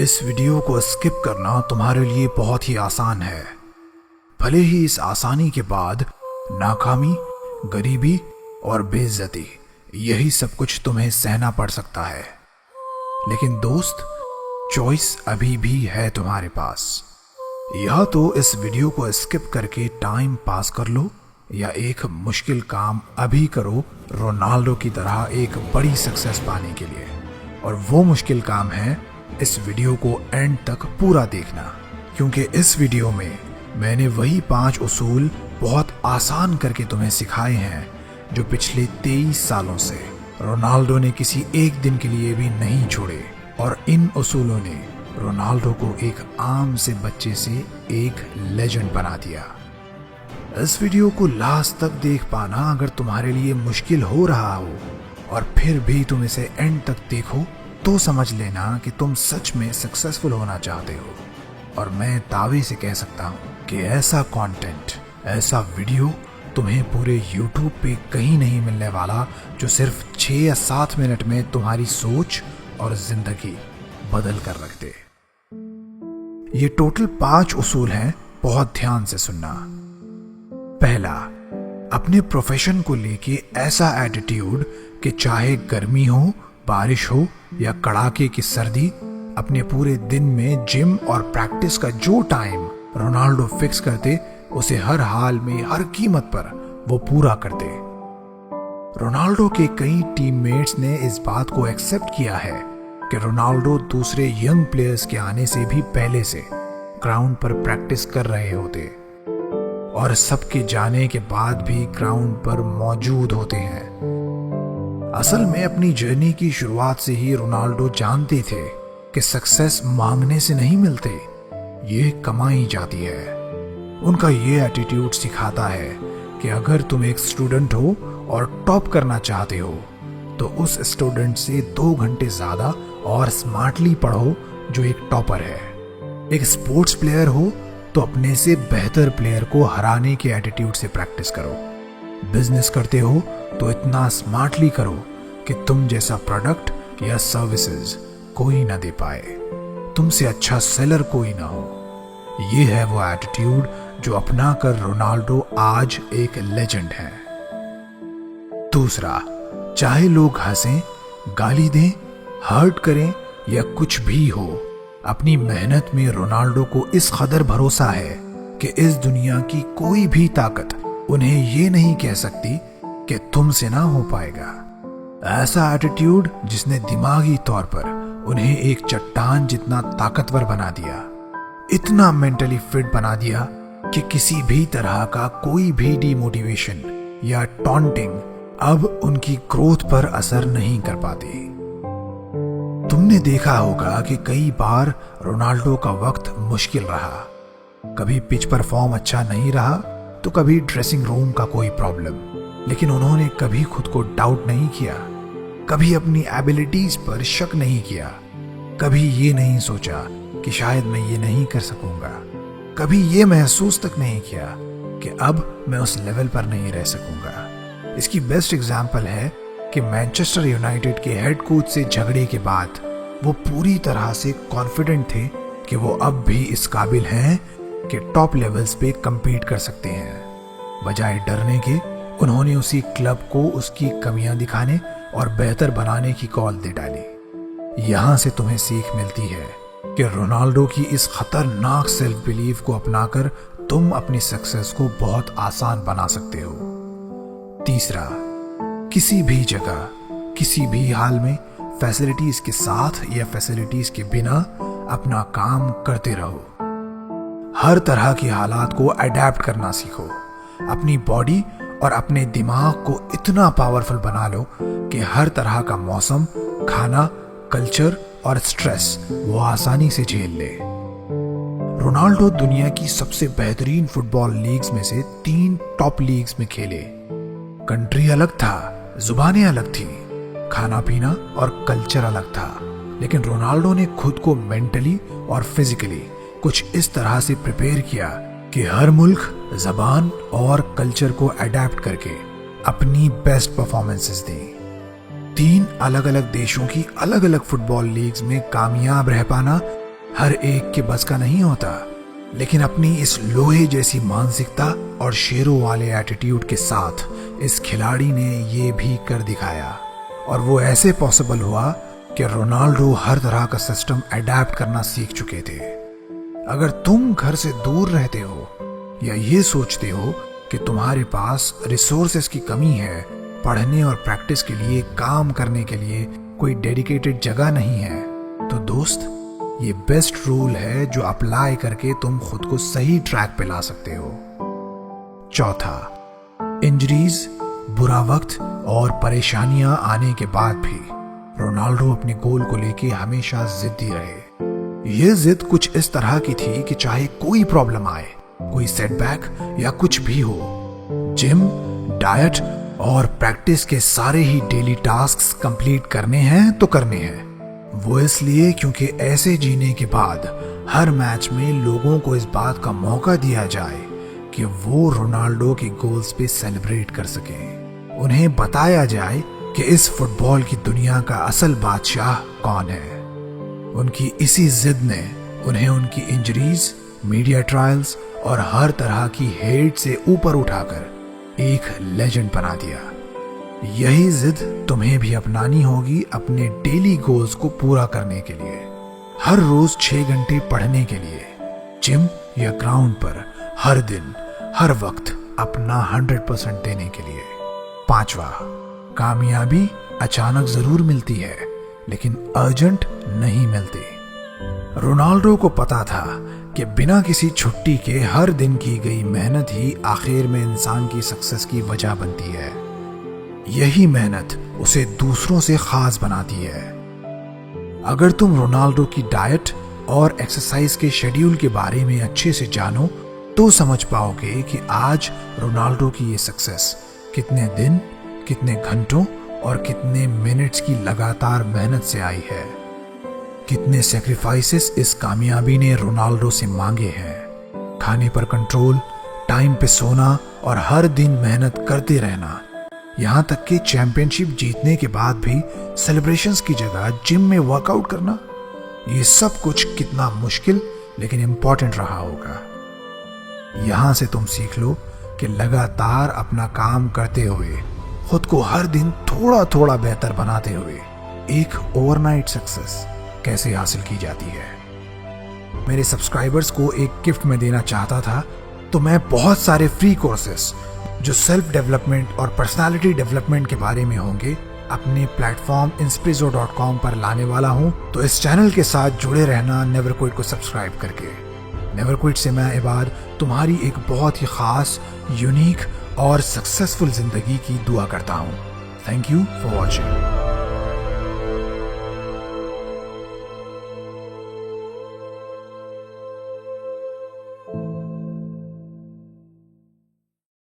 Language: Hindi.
इस वीडियो को स्किप करना तुम्हारे लिए बहुत ही आसान है। भले ही इस आसानी के बाद नाकामी, गरीबी और बेइज्जती, यही सब कुछ तुम्हें सहना पड़ सकता है, लेकिन दोस्त, चॉइस अभी भी है तुम्हारे पास। या तो इस वीडियो को स्किप करके टाइम पास कर लो, या एक मुश्किल काम अभी करो रोनाल्डो की तरह एक बड़ी सक्सेस पाने के लिए। और वो मुश्किल काम है इस वीडियो को एंड तक पूरा देखना, क्योंकि इस वीडियो में मैंने वही 5 उसूल बहुत आसान करके तुम्हें सिखाए हैं जो पिछले 23 सालों से रोनाल्डो ने किसी एक दिन के लिए भी नहीं छोड़े। और इन उसूलों ने रोनाल्डो को एक आम से बच्चे से एक लेजेंड बना दिया। इस वीडियो को लास्ट तक देख पाना अगर तुम्हारे लिए मुश्किल हो रहा हो और फिर भी तुम इसे एंड तक देखो तो समझ लेना कि तुम सच में सक्सेसफुल होना चाहते हो। और मैं दावे से कह सकता हूँ कि ऐसा कंटेंट, ऐसा वीडियो तुम्हें पूरे YouTube पे कहीं नहीं मिलने वाला जो सिर्फ 6 या 7 मिनट में तुम्हारी सोच और जिंदगी बदल कर रख दे। ये टोटल 5 उसूल हैं, बहुत ध्यान से सुनना। पहला, अपने प्रोफेशन को लेके ऐसा एटीट्यूड कि चाहे गर्मी हो, बारिश हो या कड़ाके की सर्दी, अपने पूरे दिन में जिम और प्रैक्टिस का जो टाइम रोनाल्डो फिक्स करते उसे हर हाल में, हर कीमत पर वो पूरा करते। रोनाल्डो के कई टीममेट्स ने इस बात को एक्सेप्ट किया है कि रोनाल्डो दूसरे यंग प्लेयर्स के आने से भी पहले से ग्राउंड पर प्रैक्टिस कर रहे होते और सबके जाने के बाद भी ग्राउंड पर मौजूद होते हैं। असल में अपनी जर्नी की शुरुआत से ही रोनाल्डो जानते थे कि सक्सेस मांगने से नहीं मिलते, ये कमाई जाती है। उनका ये एटीट्यूड सिखाता है कि अगर तुम एक स्टूडेंट हो और टॉप करना चाहते हो तो उस स्टूडेंट से 2 घंटे ज्यादा और स्मार्टली पढ़ो जो एक टॉपर है। एक स्पोर्ट्स प्लेयर हो तो अपने से बेहतर प्लेयर को हराने के एटीट्यूड से प्रैक्टिस करो। बिजनेस करते हो तो इतना स्मार्टली करो कि तुम जैसा प्रोडक्ट या सर्विसेज कोई ना दे पाए, तुमसे अच्छा सेलर कोई ना हो। ये है वो एटीट्यूड जो अपना कर रोनाल्डो आज एक लेजेंड है। दूसरा, चाहे लोग हंसें, गाली दें, हर्ट करें या कुछ भी हो, अपनी मेहनत में रोनाल्डो को इस कदर भरोसा है कि इस दुनिया की कोई भी ताकत उन्हें ये नहीं कह सकती कि तुमसे ना हो पाएगा। ऐसा एटीट्यूड जिसने दिमागी तौर पर उन्हें एक चट्टान जितना ताकतवर बना दिया, इतना मेंटली फिट बना दिया कि किसी भी तरह का कोई भी डिमोटिवेशन या टॉन्टिंग अब उनकी ग्रोथ पर असर नहीं कर पाती। तुमने देखा होगा कि कई बार रोनाल्डो का वक्त मुश्किल रहा, कभी पिच पर फॉर्म अच्छा नहीं रहा तो कभी ड्रेसिंग रूम का कोई प्रॉब्लम, लेकिन उन्होंने कभी खुद को डाउट नहीं किया, कभी अपनी एबिलिटीज पर शक नहीं किया, कभी ये नहीं सोचा कि शायद मैं ये नहीं कर सकूंगा, कभी ये महसूस तक नहीं किया कि अब मैं उस लेवल पर नहीं रह सकूंगा। इसकी बेस्ट एग्जाम्पल है कि मैनचेस्टर यूनाइटेड के हेड कोच से झगड़े के बाद वो पूरी तरह से कॉन्फिडेंट थे कि वो अब भी इस काबिल हैं कि टॉप लेवल्स पे compete कर सकते हैं। बजाय डरने के उन्होंने उसी क्लब को उसकी कमियां दिखाने और बेहतर बनाने की कॉल दे डाली। यहां से तुम्हें सीख मिलती है कि रोनाल्डो की इस खतरनाक सेल्फ बिलीफ को अपनाकर तुम अपनी सक्सेस को बहुत आसान बना सकते हो। तीसरा, किसी भी जगह, किसी भी हाल में फैसिलिटीज के साथ या फैसिलिटीज के बिना अपना काम करते रहो। हर तरह की हालात को अडेप्ट करना सीखो। अपनी बॉडी और अपने दिमाग को इतना पावरफुल बना लो कि हर तरह का मौसम, खाना, कल्चर और स्ट्रेस वो आसानी से झेल ले। रोनाल्डो दुनिया की सबसे बेहतरीन फुटबॉल लीग्स में से 3 टॉप लीग्स में खेले। कंट्री अलग था, जुबानें अलग थी, खाना पीना और कल्चर अलग था, लेकिन रोनाल्डो ने खुद को मेंटली और फिजिकली कुछ इस तरह से प्रिपेयर किया कि हर मुल्क, जबान और कल्चर को अडेप्ट करके अपनी बेस्ट परफॉर्मेंसेस दी। 3 अलग अलग देशों की अलग अलग फुटबॉल लीग्स में कामयाब रह पाना हर एक के बस का नहीं होता, लेकिन अपनी इस लोहे जैसी मानसिकता और शेरों वाले एटीट्यूड के साथ इस खिलाड़ी ने ये भी कर दिखाया। और वो ऐसे पॉसिबल हुआ कि रोनाल्डो हर तरह का सिस्टम अडेप्ट करना सीख चुके थे। अगर तुम घर से दूर रहते हो या ये सोचते हो कि तुम्हारे पास रिसोर्सेस की कमी है, पढ़ने और प्रैक्टिस के लिए, काम करने के लिए कोई डेडिकेटेड जगह नहीं है, तो दोस्त ये बेस्ट रूल है जो अप्लाई करके तुम खुद को सही ट्रैक पे ला सकते हो। चौथा, इंजरीज, बुरा वक्त और परेशानियां आने के बाद भी रोनाल्डो अपने गोल को लेके हमेशा जिद्दी रहे। ये जिद कुछ इस तरह की थी कि चाहे कोई प्रॉब्लम आए, कोई सेटबैक या कुछ भी हो, जिम, डाइट और प्रैक्टिस के सारे ही डेली टास्क्स कंप्लीट करने हैं तो करने हैं। वो इसलिए क्योंकि ऐसे जीने के बाद हर मैच में लोगों को इस बात का मौका दिया जाए कि वो रोनाल्डो के गोल्स पे सेलिब्रेट कर सकें। उन्हें बताया जाए कि इस फुटबॉल की दुनिया का असल बादशाह कौन है। उनकी इसी जिद ने उन्हें उनकी इंजरीज, मीडिया ट्रायल्स और हर तरह की हेट से ऊपर उठाकर एक लेजेंड बना दिया। यही जिद तुम्हें भी अपनानी होगी अपने डेली गोल्स को पूरा करने के लिए। हर रोज 6 घंटे पढ़ने के लिए, जिम या ग्राउंड पर हर दिन, हर वक्त अपना 100% देने के लिए। पांचवा, कामयाबी अचानक जरूर मिलती है, लेकिन अर्जेंट नहीं मिलती। रोनाल्डो को पता था कि बिना किसी छुट्टी के हर दिन की गई मेहनत ही आखिर में इंसान की सक्सेस की वजह बनती है। यही मेहनत उसे दूसरों से खास बनाती है। अगर तुम रोनाल्डो की डाइट और एक्सरसाइज के शेड्यूल के बारे में अच्छे से जानो तो समझ पाओगे कि आज रोनाल्डो की ये सक्सेस कितने दिन, कितने घंटों और कितने मिनट्स की लगातार मेहनत से आई है। कितने सैक्रिफाइसेस इस कामयाबी ने रोनाल्डो से मांगे हैं। खाने पर कंट्रोल, टाइम पे सोना और हर दिन मेहनत करते रहना, यहां तक कि चैंपियनशिप जीतने के बाद भी सेलिब्रेशंस की जगह जिम में वर्कआउट करना। ये सब कुछ कितना मुश्किल लेकिन इंपॉर्टेंट रहा होगा। यहां से तुम सीख लो कि लगातार अपना काम करते हुए, खुद को हर दिन थोड़ा थोड़ा बेहतर बनाते हुए एक ओवरनाइट सक्सेस कैसे हासिल की जाती है। मेरे सब्सक्राइबर्स को एक गिफ्ट में देना चाहता था, तो मैं बहुत सारे फ्री कोर्सेस जो सेल्फ डेवलपमेंट और पर्सनालिटी डेवलपमेंट के बारे में होंगे अपने प्लेटफॉर्म insprizzo.com पर लाने वाला हूं। तो इस चैनल के साथ जुड़े रहना नेवर क्विट को सब्सक्राइब करके। नेवर क्विट से मैं इबाद तुम्हारी एक बहुत ही खास, यूनिक और सक्सेसफुल जिंदगी की दुआ करता हूं। Thank you for watching.